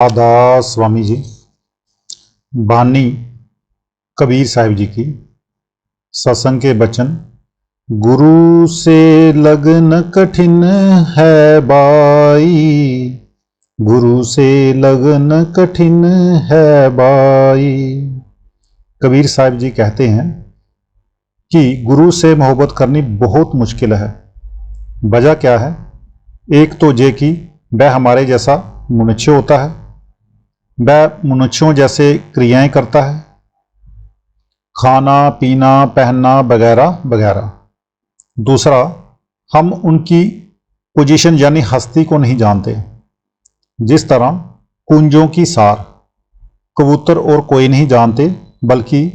आदा स्वामी जी। बानी कबीर साहिब जी की। सत्संग के बचन। गुरु से लगन कठिन है बाई, गुरु से लगन कठिन है बाई। कबीर साहिब जी कहते हैं कि गुरु से मोहब्बत करनी बहुत मुश्किल है। वजह क्या है? एक तो ये कि वह हमारे जैसा मनुष्य होता है, वह मनुष्यों जैसे क्रियाएं करता है, खाना पीना पहनना वगैरह वगैरह। दूसरा, हम उनकी पोजीशन यानी हस्ती को नहीं जानते। जिस तरह कुंजों की सार कबूतर और कोई नहीं जानते, बल्कि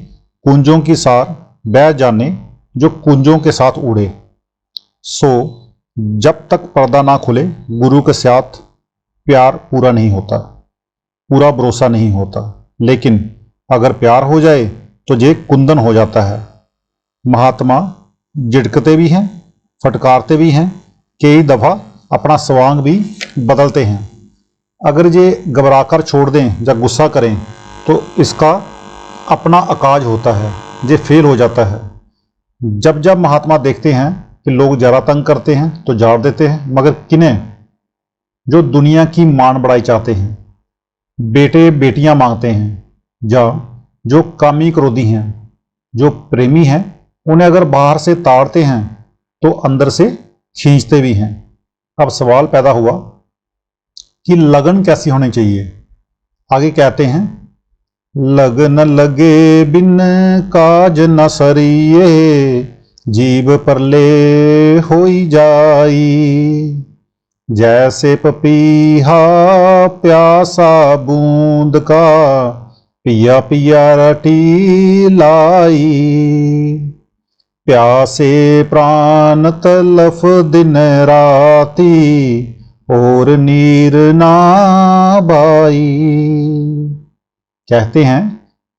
कुंजों की सार वह जाने जो कुंजों के साथ उड़े। सो जब तक पर्दा ना खुले गुरु के साथ प्यार पूरा नहीं होता, पूरा भरोसा नहीं होता। लेकिन अगर प्यार हो जाए तो ये कुंदन हो जाता है। महात्मा झिड़कते भी हैं, फटकारते भी हैं, कई दफ़ा अपना स्वांग भी बदलते हैं। अगर ये घबराकर छोड़ दें या गुस्सा करें तो इसका अपना अकाज होता है, ये फेल हो जाता है। जब जब महात्मा देखते हैं कि लोग ज़रा तंग करते हैं तो झाड़ देते हैं, मगर किन्हें? जो दुनिया की मान बढ़ाई चाहते हैं, बेटे बेटियां मांगते हैं, या जो कामी क्रोधी हैं, जो प्रेमी हैं, उन्हें अगर बाहर से ताड़ते हैं तो अंदर से खींचते भी हैं। अब सवाल पैदा हुआ कि लगन कैसी होनी चाहिए। आगे कहते हैं, लगन लगे बिन काज न सरिये, जीव परले होई जाई। जैसे पपीहा प्यासा बूंद का, पिया पिया रटी लाई। प्यासे प्राण तलफ दिन राती, और नीर ना बाई। कहते हैं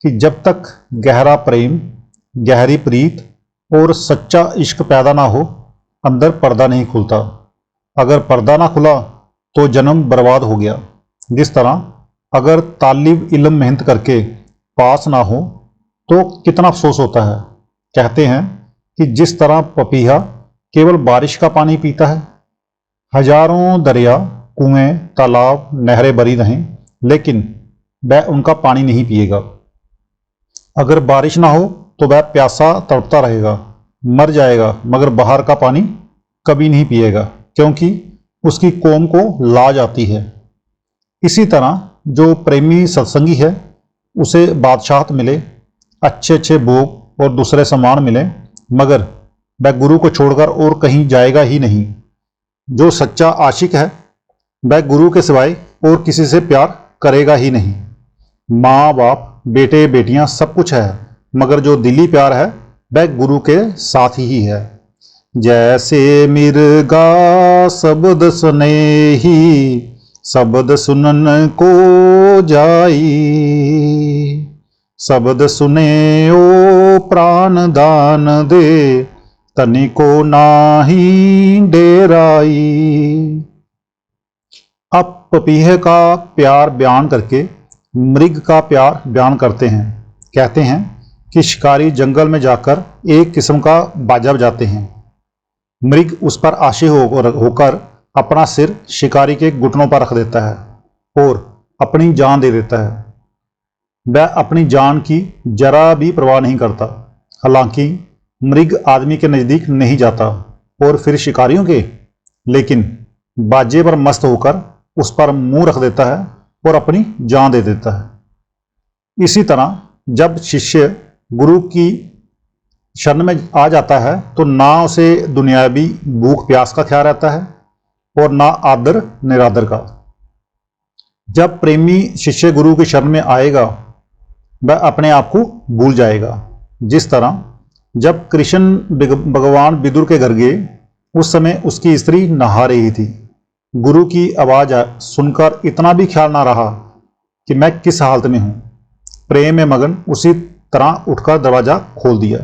कि जब तक गहरा प्रेम, गहरी प्रीत और सच्चा इश्क पैदा ना हो, अंदर पर्दा नहीं खुलता। अगर पर्दा ना खुला तो जन्म बर्बाद हो गया। जिस तरह अगर तालिब इल्म मेहनत करके पास ना हो तो कितना अफसोस होता है। कहते हैं कि जिस तरह पपीहा केवल बारिश का पानी पीता है, हजारों दरिया, कुएं, तालाब, नहरें भरी रहें, लेकिन वह उनका पानी नहीं पिएगा। अगर बारिश ना हो तो वह प्यासा तड़पता रहेगा, मर जाएगा, मगर बाहर का पानी कभी नहीं पिएगा, क्योंकि उसकी कौम को लाज आती है। इसी तरह जो प्रेमी सत्संगी है, उसे बादशाहत मिले, अच्छे अच्छे भोग और दूसरे सामान मिले, मगर वह गुरु को छोड़कर और कहीं जाएगा ही नहीं। जो सच्चा आशिक है वह गुरु के सिवाय और किसी से प्यार करेगा ही नहीं। माँ बाप, बेटे बेटियां सब कुछ है, मगर जो दिली प्यार है वह गुरु के साथ ही है। जैसे मिर्गा शब्द सुनेही, शब्द सुनन को जाई। शब्द सुने ओ प्राण दान दे, तनिको नाही डेराई। अब पपीहे का प्यार बयान करके मृग का प्यार बयान करते हैं। कहते हैं कि शिकारी जंगल में जाकर एक किस्म का बाजा बजाते हैं। मृग उस पर आशिक होकर अपना सिर शिकारी के घुटनों पर रख देता है और अपनी जान दे देता है। वह अपनी जान की जरा भी परवाह नहीं करता। हालांकि मृग आदमी के नज़दीक नहीं जाता और फिर शिकारियों के, लेकिन बाजे पर मस्त होकर उस पर मुंह रख देता है और अपनी जान दे देता है। इसी तरह जब शिष्य गुरु की शरण में आ जाता है तो ना उसे दुनियावी भूख प्यास का ख्याल रहता है और ना आदर निरादर का। जब प्रेमी शिष्य गुरु की शरण में आएगा वह अपने आप को भूल जाएगा। जिस तरह जब कृष्ण भगवान विदुर के घर गए, उस समय उसकी स्त्री नहा रही थी। गुरु की आवाज़ सुनकर इतना भी ख्याल ना रहा कि मैं किस हालत में हूँ। प्रेम में मगन उसी तरह उठकर दरवाज़ा खोल दिया।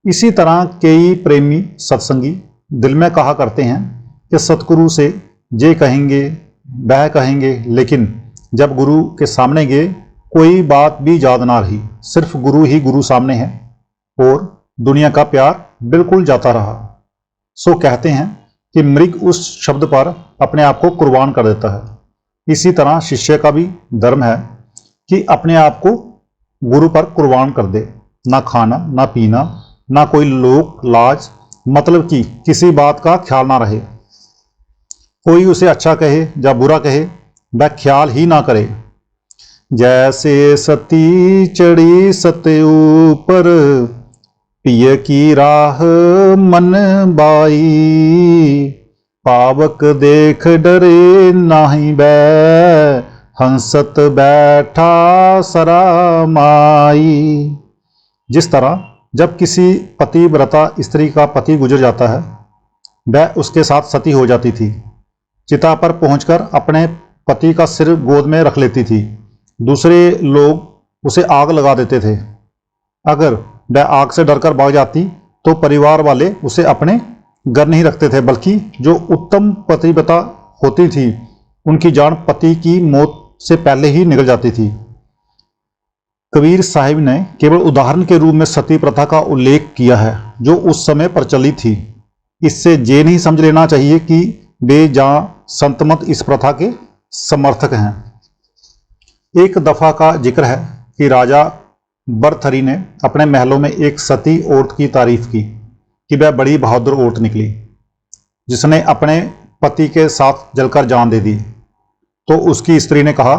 इसी तरह कई प्रेमी सत्संगी दिल में कहा करते हैं कि सतगुरु से ये कहेंगे वह कहेंगे, लेकिन जब गुरु के सामने गए कोई बात भी याद ना रही, सिर्फ गुरु ही गुरु सामने है और दुनिया का प्यार बिल्कुल जाता रहा। सो कहते हैं कि मृग उस शब्द पर अपने आप को कुर्बान कर देता है। इसी तरह शिष्य का भी धर्म है कि अपने आप को गुरु पर कुर्बान कर दे। ना खाना, ना पीना, ना कोई लोक लाज, मतलब कि किसी बात का ख्याल ना रहे। कोई उसे अच्छा कहे या बुरा कहे वह ख्याल ही ना करे। जैसे सती चढ़ी सते ऊपर, पिय की राह मन बाई, पावक देख डरे नाही बै, हंसत बैठा सरा माई। जिस तरह जब किसी पतिव्रता स्त्री का पति गुजर जाता है, वह उसके साथ सती हो जाती थी। चिता पर पहुंचकर अपने पति का सिर गोद में रख लेती थी। दूसरे लोग उसे आग लगा देते थे। अगर वह आग से डरकर भाग जाती तो परिवार वाले उसे अपने घर नहीं रखते थे, बल्कि जो उत्तम पतिव्रता होती थी उनकी जान पति की मौत से पहले ही निकल जाती थी। कबीर साहिब ने केवल उदाहरण के रूप में सती प्रथा का उल्लेख किया है जो उस समय प्रचलित थी। इससे ये नहीं समझ लेना चाहिए कि वे जहां संतमत इस प्रथा के समर्थक हैं। एक दफा का जिक्र है कि राजा बरथरी ने अपने महलों में एक सती औरत की तारीफ की कि वह बड़ी बहादुर औरत निकली जिसने अपने पति के साथ जलकर जान दे दी। तो उसकी स्त्री ने कहा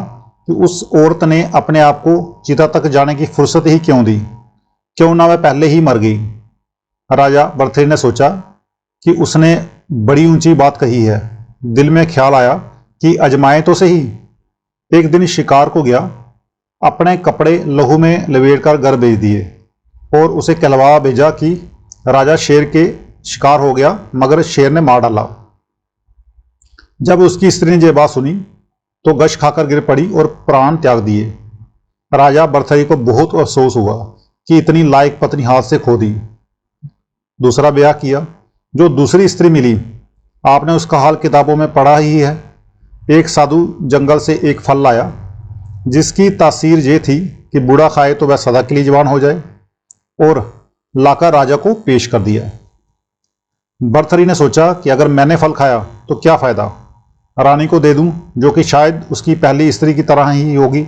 कि उस औरत ने अपने आप को चिता तक जाने की फुर्सत ही क्यों दी, क्यों ना वह पहले ही मर गई। राजा बरथरी ने सोचा कि उसने बड़ी ऊंची बात कही है। दिल में ख्याल आया कि अजमाए तो सही। एक दिन शिकार को गया, अपने कपड़े लहू में लपेटकर घर भेज दिए और उसे कहलवा भेजा कि राजा शेर के शिकार हो गया, मगर शेर ने मार डाला। जब उसकी स्त्री ने यह बात सुनी तो गश खाकर गिर पड़ी और प्राण त्याग दिए। राजा बरथरी को बहुत अफसोस हुआ कि इतनी लायक पत्नी हाथ से खो दी। दूसरा ब्याह किया। जो दूसरी स्त्री मिली, आपने उसका हाल किताबों में पढ़ा ही है। एक साधु जंगल से एक फल लाया जिसकी तासीर ये थी कि बूढ़ा खाए तो वह सदा के लिए जवान हो जाए, और लाकर राजा को पेश कर दिया। बरथरी ने सोचा कि अगर मैंने फल खाया तो क्या फायदा, रानी को दे दूं जो कि शायद उसकी पहली स्त्री की तरह ही होगी।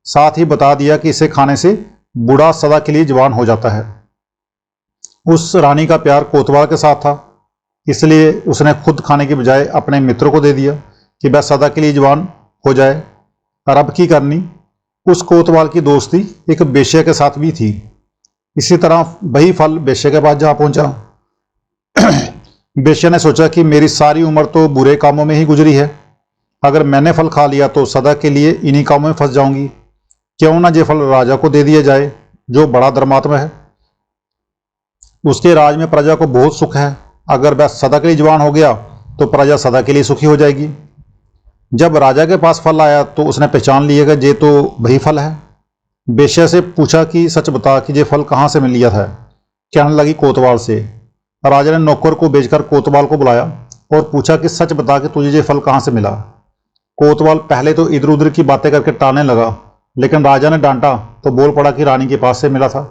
साथ ही बता दिया कि इसे खाने से बूढ़ा सदा के लिए जवान हो जाता है। उस रानी का प्यार कोतवाल के साथ था, इसलिए उसने खुद खाने के बजाय अपने मित्र को दे दिया कि वह सदा के लिए जवान हो जाए। और अब की करनी, उस कोतवाल की दोस्ती एक बेश्या के साथ भी थी। इसी तरह वही फल बेश्या के पास जा पहुंचा। बेश्या ने सोचा कि मेरी सारी उम्र तो बुरे कामों में ही गुजरी है, अगर मैंने फल खा लिया तो सदा के लिए इन्हीं कामों में फंस जाऊंगी। क्यों ना ये फल राजा को दे दिया जाए जो बड़ा धर्मात्मा है। उसके राज में प्रजा को बहुत सुख है। अगर वह सदा के लिए जवान हो गया तो प्रजा सदा के लिए सुखी हो जाएगी। जब राजा के पास फल आया तो उसने पहचान लिया कि ये तो वही फल है। बेश्या से पूछा कि सच बता कि ये फल कहाँ से मिल लिया था। कहने लगी कोतवाल से। राजा ने नौकर को भेजकर कोतवाल को बुलाया और पूछा कि सच बता कि तुझे ये फल कहाँ से मिला। कोतवाल पहले तो इधर उधर की बातें करके टालने लगा, लेकिन राजा ने डांटा तो बोल पड़ा कि रानी के पास से मिला था।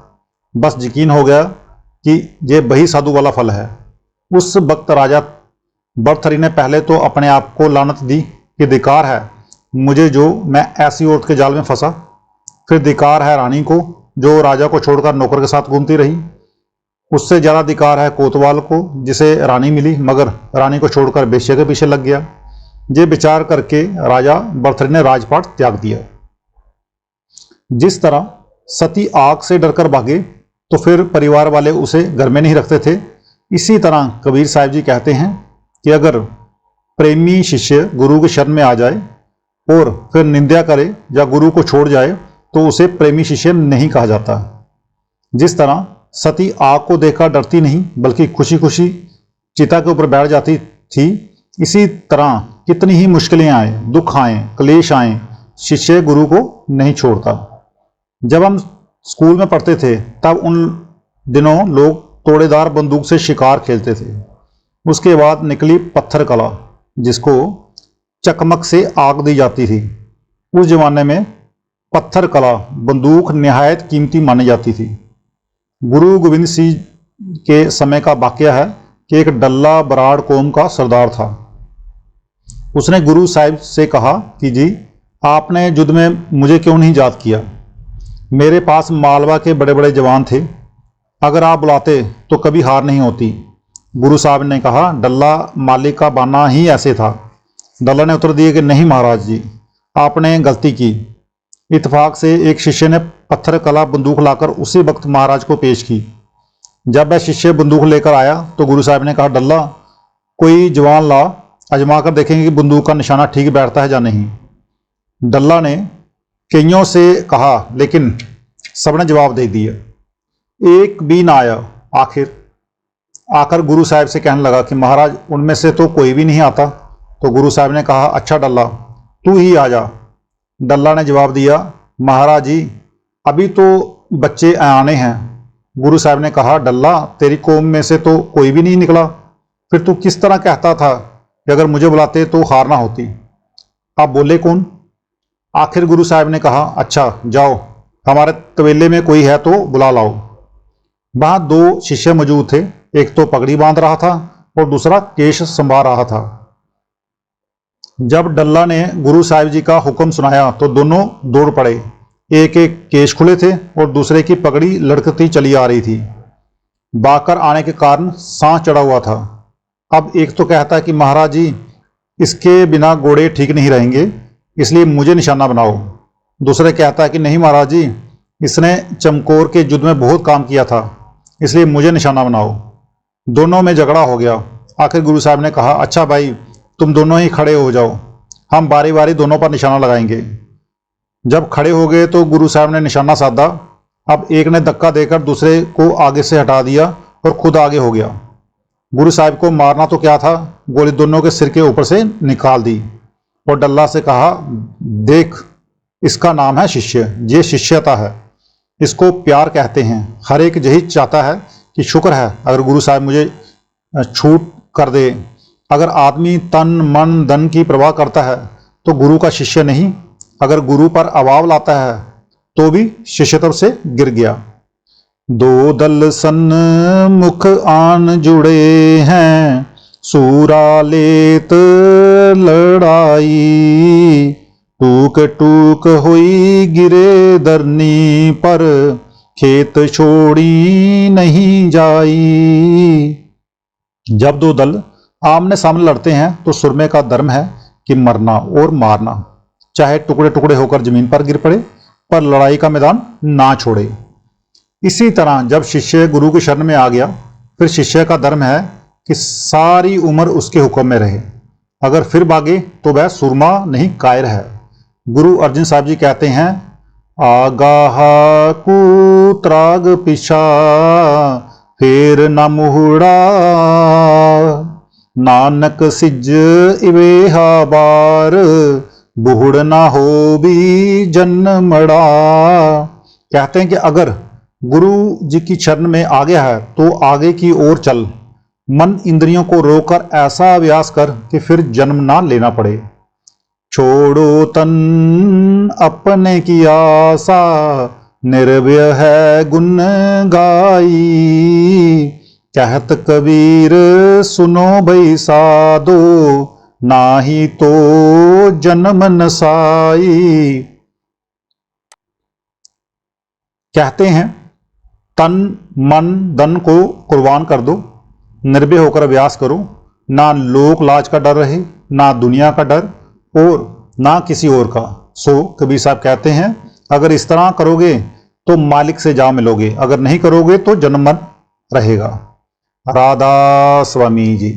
बस यकीन हो गया कि ये वही साधु वाला फल है। उस वक्त राजा बरथरी ने पहले तो अपने आप को लानत दी कि धिक्कार है मुझे जो मैं ऐसी औरत के जाल में फंसा। फिर धिक्कार है रानी को जो राजा को छोड़कर नौकर के साथ घूमती रही। उससे ज़्यादा धिक्कार है कोतवाल को जिसे रानी मिली मगर रानी को छोड़कर बेश्या के पीछे लग गया। ये विचार करके राजा बरथरी ने राजपाट त्याग दिया। जिस तरह सती आग से डरकर भागे तो फिर परिवार वाले उसे घर में नहीं रखते थे, इसी तरह कबीर साहिब जी कहते हैं कि अगर प्रेमी शिष्य गुरु के शरण में आ जाए और फिर निंदा करे या गुरु को छोड़ जाए तो उसे प्रेमी शिष्य नहीं कहा जाता। जिस तरह सती आग को देखकर डरती नहीं बल्कि खुशी खुशी चिता के ऊपर बैठ जाती थी, इसी तरह कितनी ही मुश्किलें आए, दुख आए, क्लेश आए, शिष्य गुरु को नहीं छोड़ता। जब हम स्कूल में पढ़ते थे तब उन दिनों लोग तोड़ेदार बंदूक से शिकार खेलते थे। उसके बाद निकली पत्थर कला जिसको चकमक से आग दी जाती थी उस जमाने में पत्थर कला बंदूक निहायत कीमती मानी जाती थी। गुरु गोविंद सिंह के समय का वाकया है कि एक डल्ला बराड़ कौम का सरदार था। उसने गुरु साहिब से कहा कि जी आपने युद्ध में मुझे क्यों नहीं याद किया, मेरे पास मालवा के बड़े बड़े जवान थे, अगर आप बुलाते तो कभी हार नहीं होती। गुरु साहब ने कहा डल्ला मालिक का बाना ही ऐसे था। डल्ला ने उत्तर दिया कि नहीं महाराज जी, आपने गलती की। इत्तेफाक से एक शिष्य ने पत्थर कला बंदूक लाकर उसी वक्त महाराज को पेश की। जब वह शिष्य बंदूक लेकर आया तो गुरु साहब ने कहा डल्ला कोई जवान ला, आजमा कर देखेंगे कि बंदूक का निशाना ठीक बैठता है या नहीं। डल्ला ने कईयों से कहा लेकिन सबने जवाब दे दिया, एक भी ना आया। आकर गुरु साहब से कहने लगा कि महाराज उनमें से तो कोई भी नहीं आता। तो गुरु साहब ने कहा अच्छा डल्ला तू ही आ जा। डल्ला ने जवाब दिया महाराज जी अभी तो बच्चे आने हैं। गुरु साहब ने कहा डल्ला तेरी कौम में से तो कोई भी नहीं निकला, फिर तू किस तरह कहता था कि अगर मुझे बुलाते तो हार ना होती। आप बोले कौन? आखिर गुरु साहब ने कहा अच्छा जाओ, हमारे तबेले में कोई है तो बुला लाओ। वहां दो शिष्य मौजूद थे, एक तो पगड़ी बांध रहा था और दूसरा केश संभाल रहा था। जब डल्ला ने गुरु साहिब जी का हुक्म सुनाया तो दोनों दौड़ पड़े। एक एक केश खुले थे और दूसरे की पगड़ी लड़कती चली आ रही थी। बाकर आने के कारण सांस चढ़ा हुआ था। अब एक तो कहता है कि महाराज जी इसके बिना घोड़े ठीक नहीं रहेंगे, इसलिए मुझे निशाना बनाओ। दूसरे कहता है कि नहीं महाराज जी इसने चमकौर के युद्ध में बहुत काम किया था, इसलिए मुझे निशाना बनाओ। दोनों में झगड़ा हो गया। आखिर गुरु साहब ने कहा अच्छा भाई तुम दोनों ही खड़े हो जाओ, हम बारी बारी दोनों पर निशाना लगाएंगे। जब खड़े हो गए तो गुरु साहब ने निशाना साधा। अब एक ने धक्का देकर दूसरे को आगे से हटा दिया और खुद आगे हो गया। गुरु साहब को मारना तो क्या था, गोली दोनों के सिर के ऊपर से निकाल दी और डल्ला से कहा देख इसका नाम है शिष्य, ये शिष्यता है, इसको प्यार कहते हैं। हर एक यही चाहता है कि शुक्र है अगर गुरु साहब मुझे छूट कर दे। अगर आदमी तन मन धन की परवाह करता है तो गुरु का शिष्य नहीं, अगर गुरु पर अभाव लाता है तो भी शिष्यत्व से गिर गया। दो दल सन्मुख आन जुड़े हैं, सूरा लेत लड़ाई, टूक टूक हुई गिरे धरनी पर, खेत छोड़ी नहीं जाई। जब दो दल आमने सामने लड़ते हैं तो सुरमे का धर्म है कि मरना और मारना, चाहे टुकड़े टुकड़े होकर जमीन पर गिर पड़े, पर लड़ाई का मैदान ना छोड़े। इसी तरह जब शिष्य गुरु की शरण में आ गया फिर शिष्य का धर्म है कि सारी उम्र उसके हुक्म में रहे, अगर फिर भागे तो वह सुरमा नहीं कायर है। गुरु अर्जन साहब जी कहते हैं आगाह कू त्राग पिछा फिर न मुहड़ा, नानक सिज इवेहा बार, बुहड़ ना हो भी जन्मड़ा। कहते हैं कि अगर गुरु जी की शरण में आ गया है तो आगे की ओर चल, मन इंद्रियों को रोककर ऐसा अभ्यास कर कि फिर जन्म ना लेना पड़े। छोड़ो तन अपने की आशा, निर्भय है गुण गाई, कहत कबीर सुनो भई साधो, नाही तो जन्म नसाई। कहते हैं तन मन धन को कुर्बान कर दो, निर्भय होकर अभ्यास करो, ना लोक लाज का डर रहे, ना दुनिया का डर और ना किसी और का। सो कबीर साहब कहते हैं अगर इस तरह करोगे तो मालिक से जा मिलोगे, अगर नहीं करोगे तो जन्म रहेगा। राधा स्वामी जी।